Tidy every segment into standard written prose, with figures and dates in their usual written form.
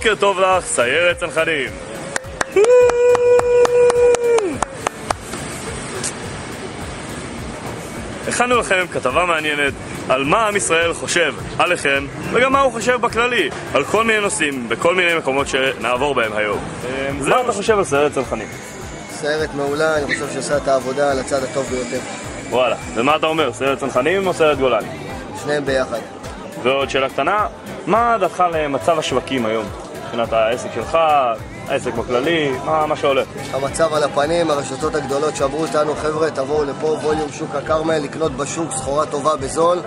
בוקר טוב לך, סיירת צנחנים. הכנו לכם כתבה מעניינת על מה עם ישראל חושב עליכם וגם מה הוא חושב בכללי על כל מיני נושאים בכל מיני מקומות שנעבור בהם היום. מה אתה חושב על סיירת צנחנים? סיירת מעולה, אני חושב שעושה את העבודה על הצד הטוב ביותר. וואלה, ומה אתה אומר? סיירת צנחנים או סיירת גולני? שניהם ביחד. ועוד שאלה קטנה, מה דעתך למצב השווקים היום? מבחינת העסק שלך, העסק בכללי, מה שהולך? המצב על הפנים, הרשתות הגדולות שאמרו אותנו, חבר'ה, תבואו לפה, ווליום שוק הכרמל, לקנות בשוק סחורה טובה בזול,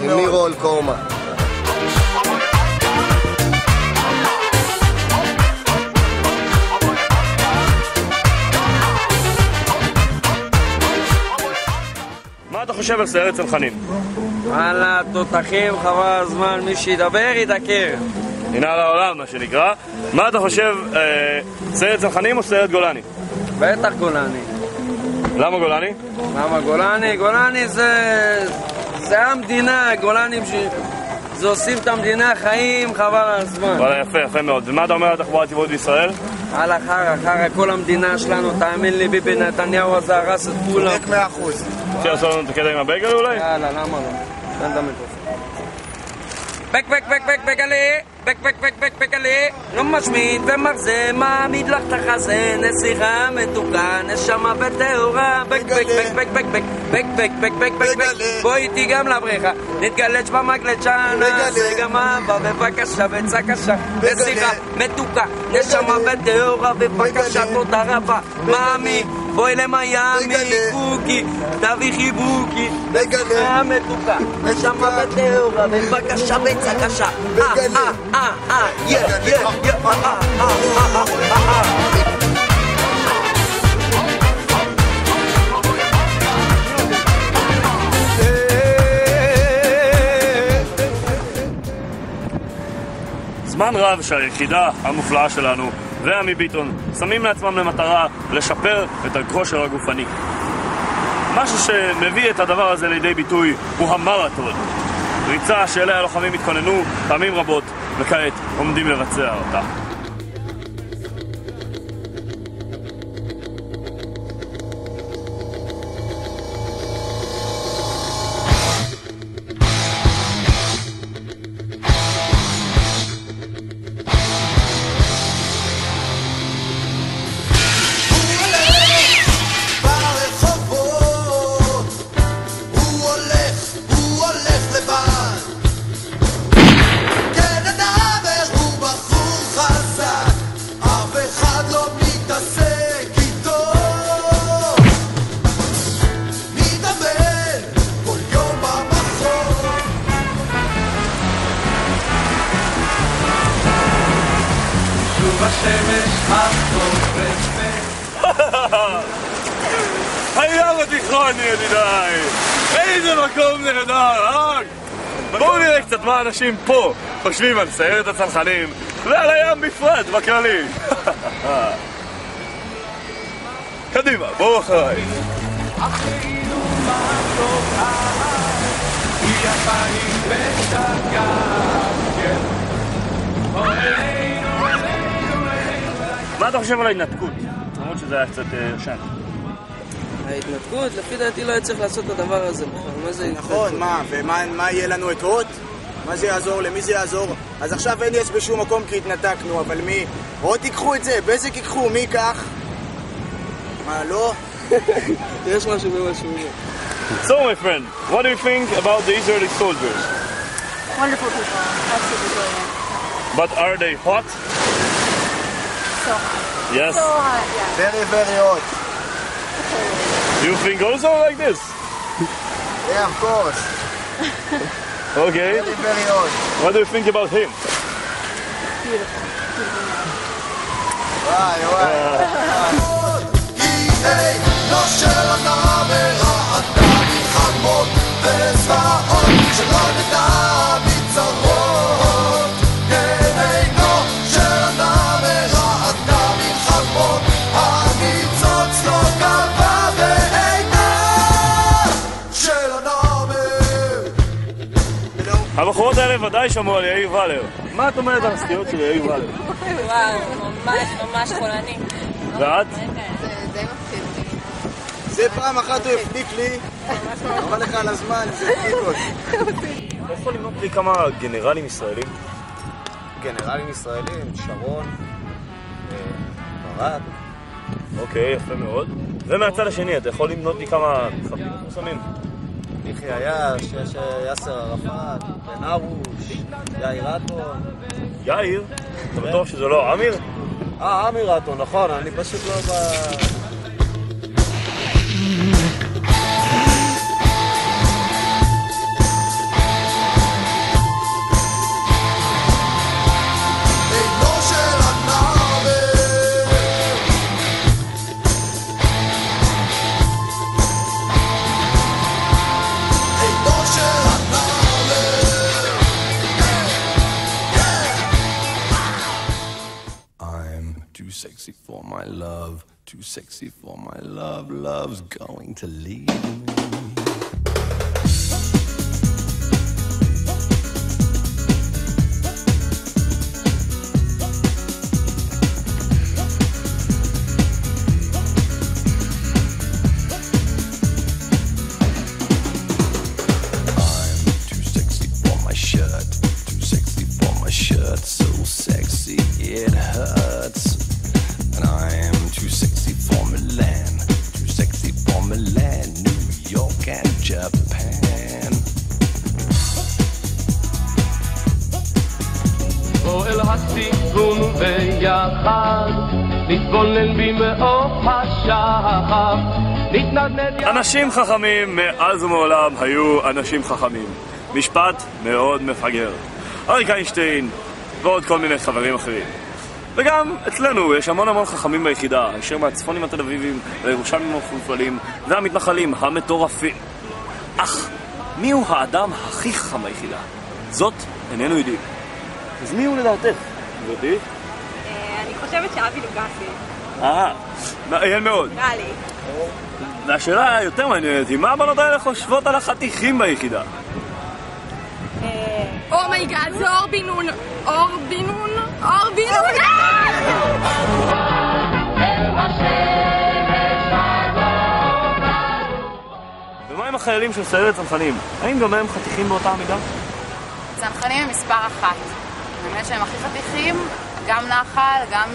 עם מירו אול קורמה. מה אתה חושב על סיירת צנחנים? וואלה, תותחים, חבל הזמן, מי שידבר ידקר. הנה על העולם, מה שנקרא. מה אתה חושב, סיירת צנחנים או סיירת גולני? בטח גולני. למה גולני? למה גולני? גולני זה המדינה, גולנים זה עושים את המדינה חיים, חבל על הזמן. וואלה, יפה, יפה מאוד. ומה אתה אומר על התחבורה הציבורית בישראל? הלאה, חרא, כל המדינה שלנו, תאמין לי, ביבי נתניהו הזה הרס את כולם. 100%. רוצה לעשות לנו את הקטע עם הבגל אולי? יאללה, למה לא? תן את המיקרופון. בגלי, לא משמיד ומחזה, מעמיד לך את החזה, נסיכה מתוקה, נשמה וטהורה, בואי איתי גם לבריכה, נתגלץ' במקלצ'ה, נעשה גם אהבה, בבקשה וצע קשה, נסיכה מתוקה, נשמה וטהורה, בבקשה תודה רבה, מאמי, בואי למיאמי, קוקי, תביא חיבוקי, נסיכה מתוקה, נשמה וטהורה, בבקשה וצע קשה, זמן רב שהיחידה המופלאה שלנו ועמי ביטון שמים לעצמם למטרה לשפר את הכושר הגופני. משהו שמביא את הדבר הזה לידי ביטוי הוא המרתון, ריצה שאליה הלוחמים התכוננו פעמים רבות וכעת עומדים לבצע אותה. הים התיכון ידידיי, איזה מקום נהדר, בואו נראה קצת מה אנשים פה חושבים על סיירת הצנחנים ועל הים בפרט בכללי. קדימה, בואו אחריי. מה אתה חושב על ההתנתקות? למרות שזה היה קצת ישן. ההתנתקות, לפי דעתי לא היה צריך לעשות את הדבר הזה בכלל. נכון, מה? ומה יהיה לנו את הוט? מה זה יעזור? למי זה יעזור? אז עכשיו אין יש בשום מקום כי התנתקנו, אבל מי? הוט ייקחו את זה, בזק ייקחו, מי ייקח? מה, לא? יש משהו במשהו. So my friend, what do you think about the Israeli soldiers? Wonderful people, absolutely brilliant. But are they hot? So hot. Yes. So hot, yeah. Very, very hot. You think also like this? Yeah, of course. Okay. Very, very hot. What do you think about him? Beautiful. Beautiful man. וואי, לא של הנערה, אתה מלחמות וזוועות שלא נדע מצרות. אינו של הנערה, אתה מלחמות, הניצוץ לא קבע ואינה של הנערה. הבחורות האלה ודאי שמעו על יאיר ולר. מה את אומרת על הסטיות של יאיר ולר? וואו, ממש חולני. ואת? זה די מפחיד. זה פעם אחת הוא הפליק לי, אמר לך על הזמן, זה הפליק אותי. אתה יכול למנות לי כמה גנרלים ישראלים? גנרלים ישראלים, שרון, ברק. אוקיי, יפה מאוד. ומהצד השני, אתה יכול למנות לי כמה מחבלים מפורסמים? מיכי עייש, יש יאסר ערפאת, בן ארוש, יאיר רטון. יאיר? אתה בטוח שזה לא אמיר? אמיר רטון, נכון, אני פשוט לא ב... Sexy for my love, too sexy for my love, love's going to leave me. I'm too sexy for my shirt, too sexy for my shirt, so sexy it hurts. And I am too sexy for Milan, too sexy for Milan, New York and Japan. בוא אל הסיכון ביחד, נתבונן במאור השחר, נתנדנד יחד. אנשים חכמים מאז ומעולם היו אנשים חכמים. משפט מאוד מפגר. אריק איינשטיין ועוד כל מיני חברים אחרים. וגם אצלנו יש המון חכמים ביחידה, אשר מהצפונים התל אביבים לירושלמים המפולפלים והמתנחלים המטורפים. אך מיהו האדם הכי חכם ביחידה? זאת איננו יודעים. אז מי הוא לדעתך? גברתי? אני חושבת שאבי לוגסי. מעניין מאוד. נראה לי. והשאלה היותר מעניינת היא, מה הבנות האלה חושבות על החתיכים ביחידה? אומייגאד, זה אור בינון. אור בינון? אור בינון! ומה עם החיילים של סיירת צנחנים? האם גם הם חתיכים באותה המידה? צנחנים הם מספר אחת. באמת שהם הכי חתיכים, גם נחל, גם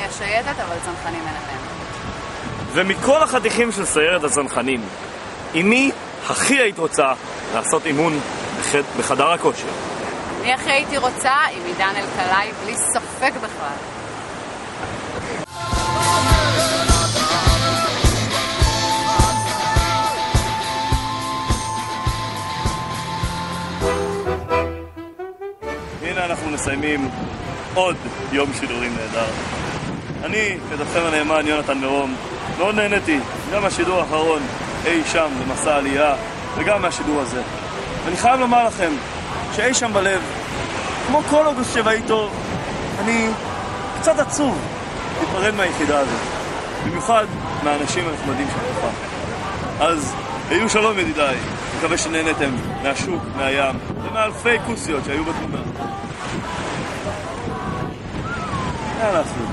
השייטת, אבל צנחנים אין להם. ומכל החתיכים של סיירת הצנחנים, עם מי הכי היית רוצה לעשות אימון בחדר הכושר? אני הכי הייתי רוצה עם עידן אלקלעי, בלי ספק בכלל. הנה אנחנו מסיימים עוד יום שידורים נהדר. אני, כתבכם הנאמן, יונתן מרום, מאוד נהניתי, גם מהשידור האחרון אי שם במסע העלייה, וגם מהשידור הזה. ואני חייב לומר לכם שאי שם בלב, כמו כל אוגוסט שבא איתו, אני קצת עצוב להיפרד מהיחידה הזאת, במיוחד מהאנשים הנחמדים שלך. אז היו שלום ידידיי, מקווה שנהנתם מהשוק, מהים ומאלפי כוסיות שהיו בתמונה. יאללה אפילו.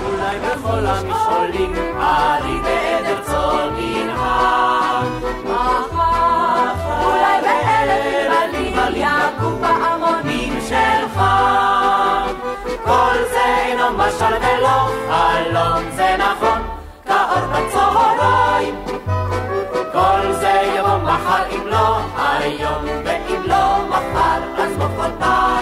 אולי בכל המשעולים עלי בעדר צאן ינהג מחר, אולי באלף עלים יקום פעמונים שלך. כל זה אינו משל ולא חלום, זה נכון כאור בצהריים. כל זה יבוא מחר אם לא היום, ואם לא מחר אז מחרתיים.